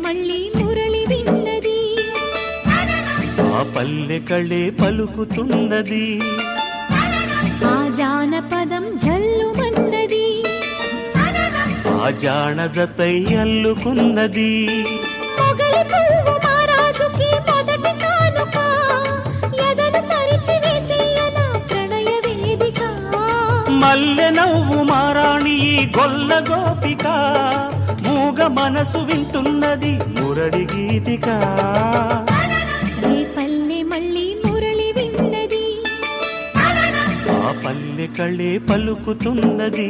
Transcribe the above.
మళ్ళీ మురళి విన్నది ఆ పల్లె కళే పలుకుతున్నది ఆ జానపదం జల్లుమన్నది ఆ జానజతై అల్లుకున్నది మొగలి పువ్వు మహారాజుకి మొదటి కానుక ఎదను పరిచి వేసేయన ప్రణయ వేదిక మల్లె నవ్వు మారాణి ఈ గొల్ల గోపిక మూగ మనసు వింటున్నది మురళి గీతిక రే పల్లె మళ్ళీ మురళి విన్నది ఆ పల్లె కళే పలుకుతున్నది